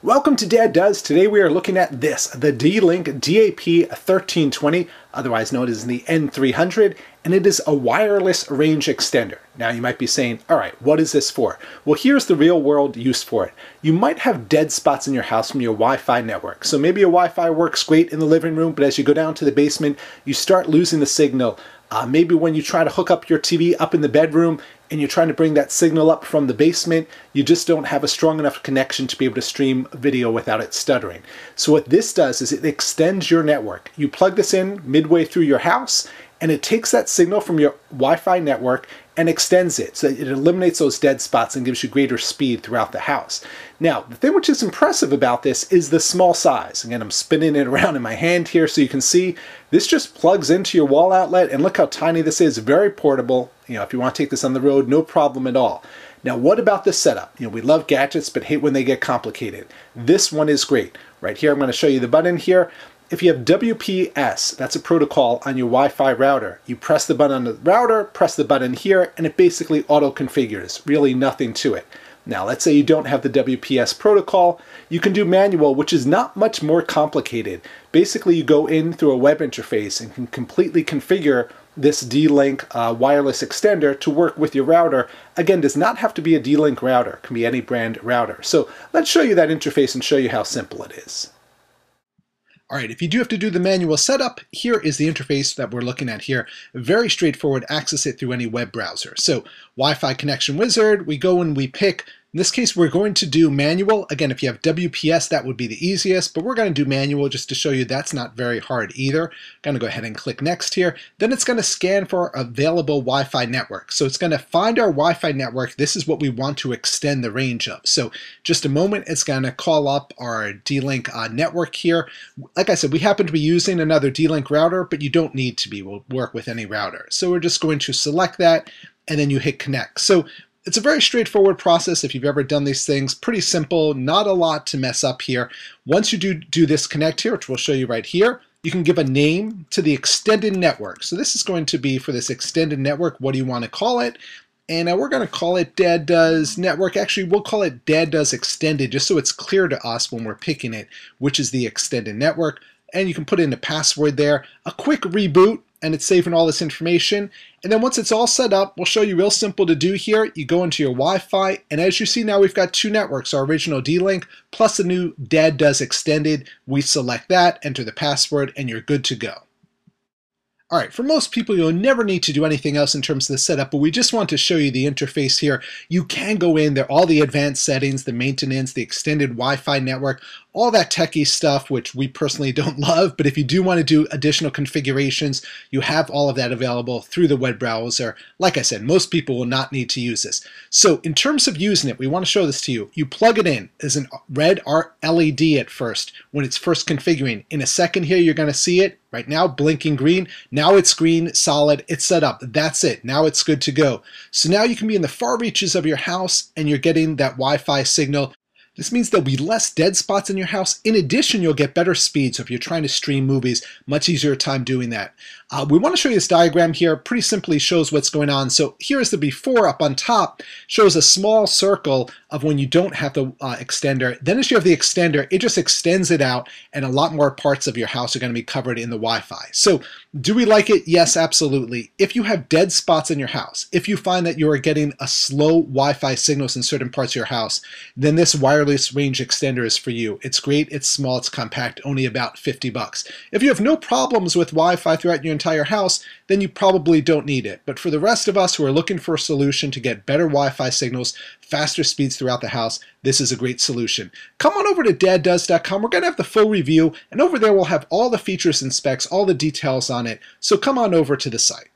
Welcome to Dad Does. Today we are looking at this, the D-Link DAP 1320, otherwise known as the N300, and it is a wireless range extender. Now you might be saying, all right, what is this for? Well, here's the real world use for it. You might have dead spots in your house from your Wi-Fi network. So maybe your Wi-Fi works great in the living room, but as you go down to the basement, you start losing the signal. Maybe when you try to hook up your TV up in the bedroom and you're trying to bring that signal up from the basement, you just don't have a strong enough connection to be able to stream video without it stuttering. So what this does is it extends your network. You plug this in midway through your house and it takes that signal from your Wi-Fi network and extends it. So it eliminates those dead spots and gives you greater speed throughout the house. Now, the thing which is impressive about this is the small size. Again, I'm spinning it around in my hand here so you can see this just plugs into your wall outlet, and look how tiny this is. Very portable. You know, if you want to take this on the road, no problem at all. Now, what about this setup? You know, we love gadgets, but hate when they get complicated. This one is great. Right here, I'm going to show you the button here. If you have WPS, that's a protocol on your Wi-Fi router. You press the button on the router, press the button here, and it basically auto-configures. Really nothing to it. Now, let's say you don't have the WPS protocol. You can do manual, which is not much more complicated. Basically, you go in through a web interface and can completely configure this D-Link wireless extender to work with your router. Again, does not have to be a D-Link router. It can be any brand router. So let's show you that interface and show you how simple it is. All right, if you do have to do the manual setup, here is the interface that we're looking at here. Very straightforward, access it through any web browser. So Wi-Fi connection wizard, we go and we pick, in this case we're going to do manual. Again, if you have WPS, that would be the easiest, but we're going to do manual just to show you that's not very hard either. Going to go ahead and click next here. Then it's going to scan for available Wi-Fi network. So it's going to find our Wi-Fi network. This is what we want to extend the range of. So just a moment, it's going to call up our D-Link network here. Like I said, we happen to be using another D-Link router, but you don't need to be. We'll work with any router. So we're just going to select that, and then you hit connect. So it's a very straightforward process if you've ever done these things. Pretty simple, not a lot to mess up here. Once you do this connect here, which we'll show you right here, you can give a name to the extended network. So this is going to be for this extended network, what do you want to call it? And we're going to call it Dad Does Network. Actually, we'll call it Dad Does Extended, just so it's clear to us when we're picking it, which is the extended network. And you can put in a password there, a quick reboot, and it's saving all this information. And then once it's all set up, we'll show you real simple to do here. You go into your Wi-Fi, and as you see now, we've got two networks, our original D-Link plus the new Dad Does Extended. We select that, enter the password, and you're good to go. All right, for most people, you'll never need to do anything else in terms of the setup, but we just want to show you the interface here. You can go in there, all the advanced settings, the maintenance, the extended Wi-Fi network, all that techie stuff, which we personally don't love, but if you do want to do additional configurations, you have all of that available through the web browser. Like I said, most people will not need to use this. So in terms of using it, we want to show this to you. You plug it in as an red LED at first when it's first configuring. In a second here, you're going to see it. Right now, blinking green. Now it's green, solid, it's set up. That's it. Now it's good to go. So now you can be in the far reaches of your house and you're getting that Wi-Fi signal. This means there'll be less dead spots in your house. In addition, you'll get better speed. So if you're trying to stream movies, much easier time doing that. We want to show you this diagram here. Pretty simply shows what's going on. So here's the before up on top. Shows a small circle of when you don't have the extender. Then as you have the extender, it just extends it out, and a lot more parts of your house are going to be covered in the Wi-Fi. So do we like it? Yes, absolutely. If you have dead spots in your house, if you find that you are getting a slow Wi-Fi signals in certain parts of your house, then this wireless range extender is for you. It's great, it's small, it's compact, only about 50 bucks. If you have no problems with Wi-Fi throughout your entire house, then you probably don't need it. But for the rest of us who are looking for a solution to get better Wi-Fi signals, faster speeds throughout the house, this is a great solution. Come on over to daddoes.com. We're going to have the full review, and over there we'll have all the features and specs, all the details on it. So come on over to the site.